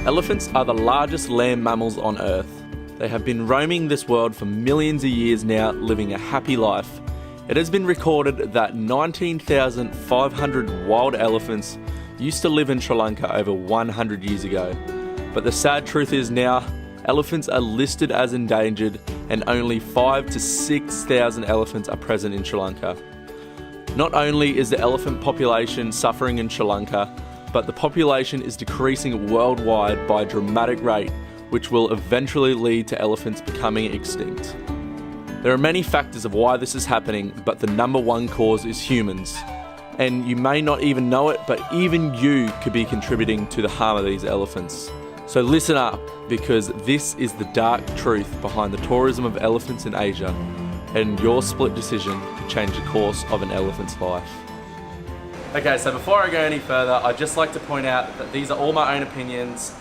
Elephants are the largest land mammals on Earth. They have been roaming this world for millions of years now, living a happy life. It has been recorded that 19,500 wild elephants used to live in Sri Lanka over 100 years ago. But the sad truth is now, elephants are listed as endangered and only 5,000 to 6,000 elephants are present in Sri Lanka. Not only is the elephant population suffering in Sri Lanka, but the population is decreasing worldwide by a dramatic rate, which will eventually lead to elephants becoming extinct. There are many factors of why this is happening, but the number one cause is humans. And you may not even know it, but even you could be contributing to the harm of these elephants. So listen up, because this is the dark truth behind the tourism of elephants in Asia, and your split decision could change the course of an elephant's life. Okay, so before I go any further, I'd just like to point out that these are all my own opinions.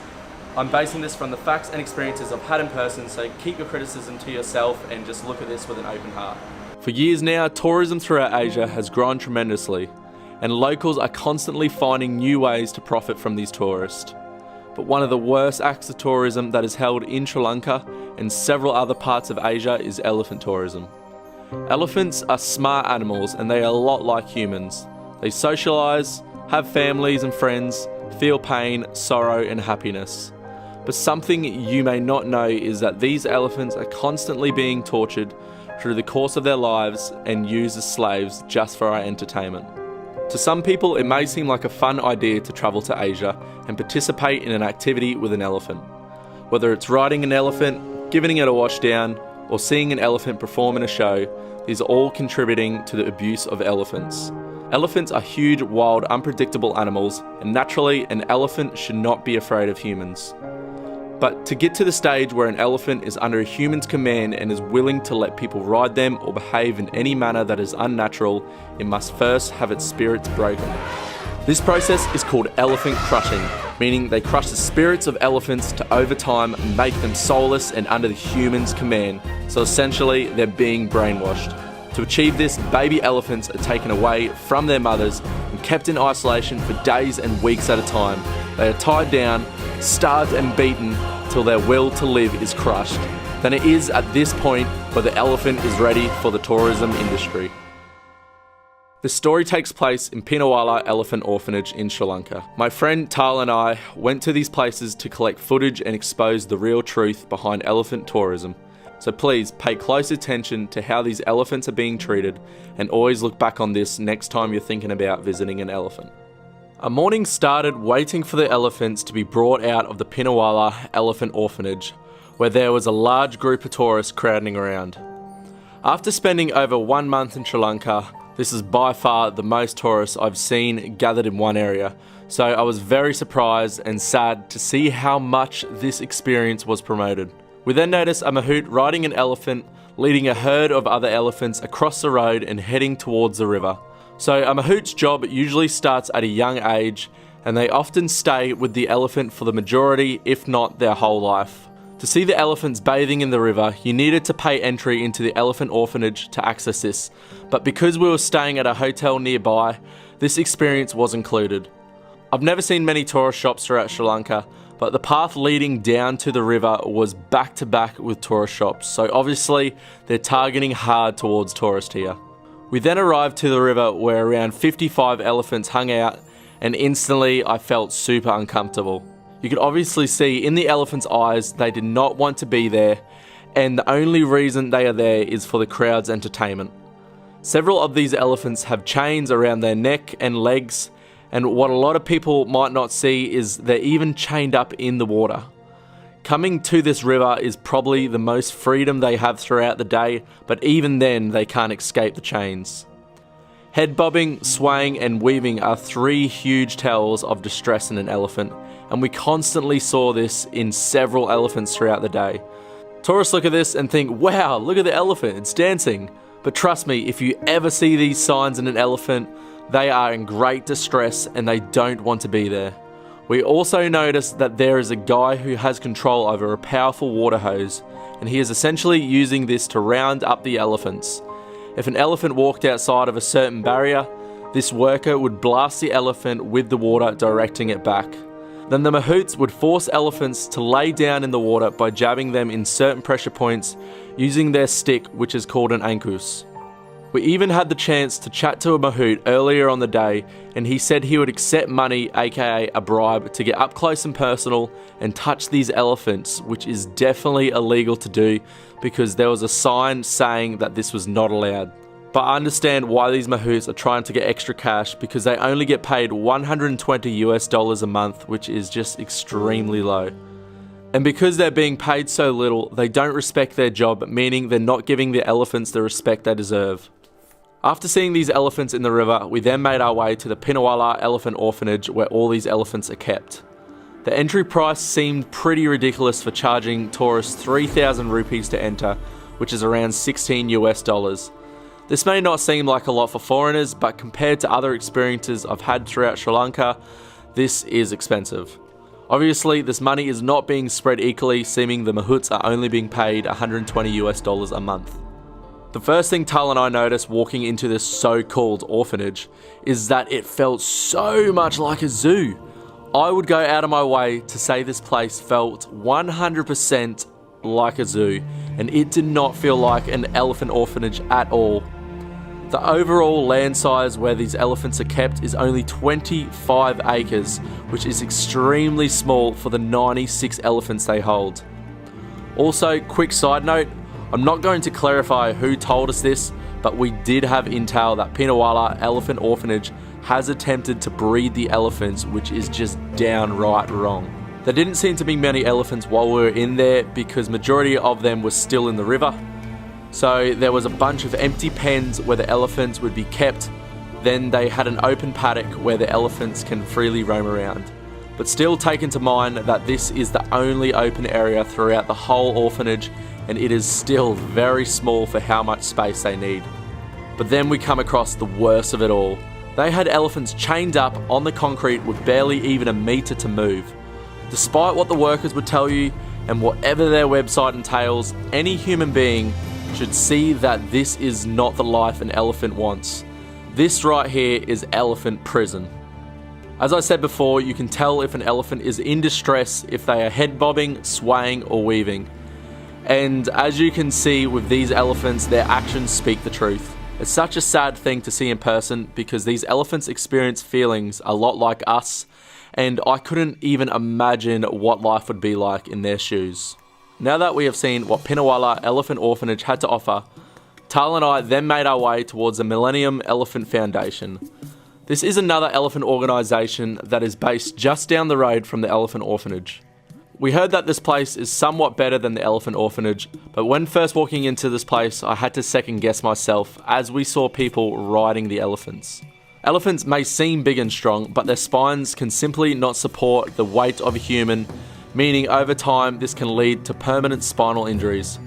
I'm basing this from the facts and experiences I've had in person, so keep your criticism to yourself and just look at this with an open heart. For years now, tourism throughout Asia has grown tremendously, and locals are constantly finding new ways to profit from these tourists. But one of the worst acts of tourism that is held in Sri Lanka and several other parts of Asia is elephant tourism. Elephants are smart animals and they are a lot like humans. They socialise, have families and friends, feel pain, sorrow and happiness. But something you may not know is that these elephants are constantly being tortured through the course of their lives and used as slaves just for our entertainment. To some people, it may seem like a fun idea to travel to Asia and participate in an activity with an elephant. Whether it's riding an elephant, giving it a wash down, or seeing an elephant perform in a show, these are all contributing to the abuse of elephants. Elephants are huge, wild, unpredictable animals, and naturally, an elephant should not be afraid of humans. But to get to the stage where an elephant is under a human's command and is willing to let people ride them or behave in any manner that is unnatural, it must first have its spirits broken. This process is called elephant crushing, meaning they crush the spirits of elephants to over time make them soulless and under the human's command. So essentially, they're being brainwashed. To achieve this, baby elephants are taken away from their mothers and kept in isolation for days and weeks at a time. They are tied down, starved and beaten till their will to live is crushed. Then it is at this point where the elephant is ready for the tourism industry. The story takes place in Pinawala Elephant Orphanage in Sri Lanka. My friend Tal and I went to these places to collect footage and expose the real truth behind elephant tourism. So please pay close attention to how these elephants are being treated and always look back on this next time you're thinking about visiting an elephant. Our morning started waiting for the elephants to be brought out of the Pinawala Elephant Orphanage, where there was a large group of tourists crowding around. After spending over 1 month in Sri Lanka, this is by far the most tourists I've seen gathered in one area, so I was very surprised and sad to see how much this experience was promoted. We then noticed a mahout riding an elephant, leading a herd of other elephants across the road and heading towards the river. So a mahout's job usually starts at a young age, and they often stay with the elephant for the majority, if not their whole life. To see the elephants bathing in the river, you needed to pay entry into the elephant orphanage to access this, but because we were staying at a hotel nearby, this experience was included. I've never seen many tourist shops throughout Sri Lanka, but the path leading down to the river was back to back with tourist shops, so obviously they're targeting hard towards tourists here. We then arrived to the river where around 55 elephants hung out, and instantly I felt super uncomfortable. You could obviously see in the elephants' eyes they did not want to be there, and the only reason they are there is for the crowd's entertainment. Several of these elephants have chains around their neck and legs, and what a lot of people might not see is they're even chained up in the water. Coming to this river is probably the most freedom they have throughout the day, but even then they can't escape the chains. Head bobbing, swaying and weaving are 3 huge tells of distress in an elephant, and we constantly saw this in several elephants throughout the day. Tourists look at this and think, wow, look at the elephant, it's dancing. But trust me, if you ever see these signs in an elephant, they are in great distress and they don't want to be there. We also noticed that there is a guy who has control over a powerful water hose, and he is essentially using this to round up the elephants. If an elephant walked outside of a certain barrier, this worker would blast the elephant with the water, directing it back. Then the mahouts would force elephants to lay down in the water by jabbing them in certain pressure points using their stick, which is called an ankus. We even had the chance to chat to a mahout earlier on the day, and he said he would accept money, aka a bribe, to get up close and personal and touch these elephants, which is definitely illegal to do because there was a sign saying that this was not allowed. But I understand why these mahouts are trying to get extra cash, because they only get paid $120 a month, which is just extremely low. And because they're being paid so little, they don't respect their job, meaning they're not giving the elephants the respect they deserve. After seeing these elephants in the river, we then made our way to the Pinawala Elephant Orphanage where all these elephants are kept. The entry price seemed pretty ridiculous for charging tourists 3,000 rupees to enter, which is around $16 US. This may not seem like a lot for foreigners, but compared to other experiences I've had throughout Sri Lanka, this is expensive. Obviously, this money is not being spread equally, seeming the mahouts are only being paid $120 a month. The first thing Tal and I noticed walking into this so-called orphanage is that it felt so much like a zoo. I would go out of my way to say this place felt 100% like a zoo, and it did not feel like an elephant orphanage at all. The overall land size where these elephants are kept is only 25 acres, which is extremely small for the 96 elephants they hold. Also, quick side note, I'm not going to clarify who told us this, but we did have intel that Pinawala Elephant Orphanage has attempted to breed the elephants, which is just downright wrong. There didn't seem to be many elephants while we were in there because majority of them were still in the river. So there was a bunch of empty pens where the elephants would be kept, then they had an open paddock where the elephants can freely roam around. But still take into mind that this is the only open area throughout the whole orphanage, and it is still very small for how much space they need. But then we come across the worst of it all. They had elephants chained up on the concrete with barely even a meter to move. Despite what the workers would tell you and whatever their website entails, any human being should see that this is not the life an elephant wants. This right here is elephant prison. As I said before, you can tell if an elephant is in distress if they are head bobbing, swaying or weaving. And as you can see with these elephants, their actions speak the truth. It's such a sad thing to see in person because these elephants experience feelings a lot like us, and I couldn't even imagine what life would be like in their shoes. Now that we have seen what Pinawala Elephant Orphanage had to offer, Tal and I then made our way towards the Millennium Elephant Foundation. This is another elephant organisation that is based just down the road from the Elephant Orphanage. We heard that this place is somewhat better than the Elephant Orphanage, but when first walking into this place, I had to second guess myself as we saw people riding the elephants. Elephants may seem big and strong, but their spines can simply not support the weight of a human, meaning over time this can lead to permanent spinal injuries.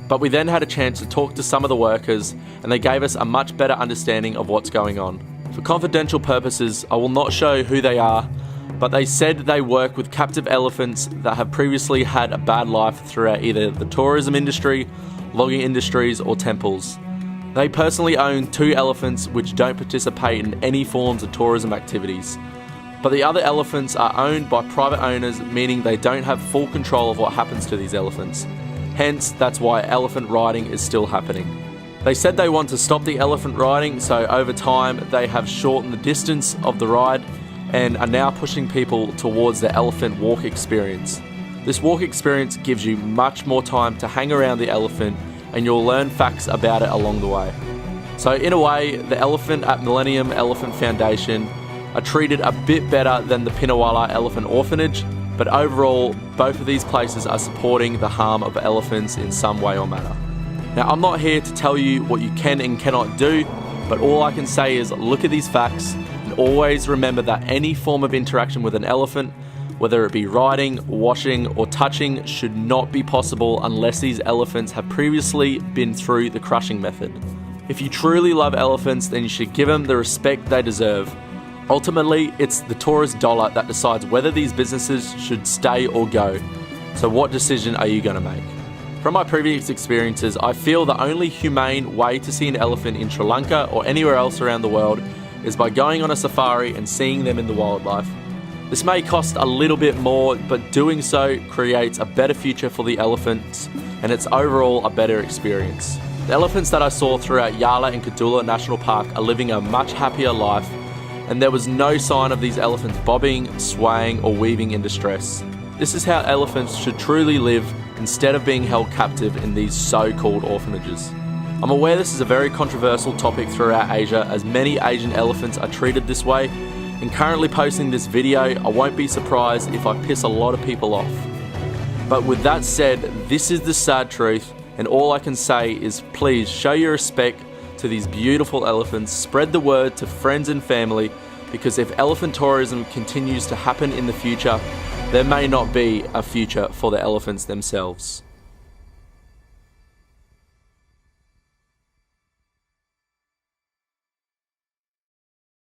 But we then had a chance to talk to some of the workers, and they gave us a much better understanding of what's going on. For confidential purposes, I will not show who they are, but they said they work with captive elephants that have previously had a bad life throughout either the tourism industry, logging industries or temples. They personally own 2 elephants which don't participate in any forms of tourism activities. But the other elephants are owned by private owners, meaning they don't have full control of what happens to these elephants. Hence, that's why elephant riding is still happening. They said they want to stop the elephant riding, so over time they have shortened the distance of the ride and are now pushing people towards the elephant walk experience. This walk experience gives you much more time to hang around the elephant, and you'll learn facts about it along the way. So in a way, the elephant at Millennium Elephant Foundation are treated a bit better than the Pinawala Elephant Orphanage, but overall, both of these places are supporting the harm of elephants in some way or manner. Now, I'm not here to tell you what you can and cannot do, but all I can say is look at these facts and always remember that any form of interaction with an elephant, whether it be riding, washing, or touching, should not be possible unless these elephants have previously been through the crushing method. If you truly love elephants, then you should give them the respect they deserve. Ultimately, it's the tourist dollar that decides whether these businesses should stay or go. So what decision are you going to make? From my previous experiences, I feel the only humane way to see an elephant in Sri Lanka or anywhere else around the world is by going on a safari and seeing them in the wildlife. This may cost a little bit more, but doing so creates a better future for the elephants, and it's overall a better experience. The elephants that I saw throughout Yala and Kadula National Park are living a much happier life, and there was no sign of these elephants bobbing, swaying, or weaving in distress. This is how elephants should truly live instead of being held captive in these so-called orphanages. I'm aware this is a very controversial topic throughout Asia, as many Asian elephants are treated this way, and currently posting this video, I won't be surprised if I piss a lot of people off. But with that said, this is the sad truth, and all I can say is please show your respect to these beautiful elephants, spread the word to friends and family, because if elephant tourism continues to happen in the future, there may not be a future for the elephants themselves.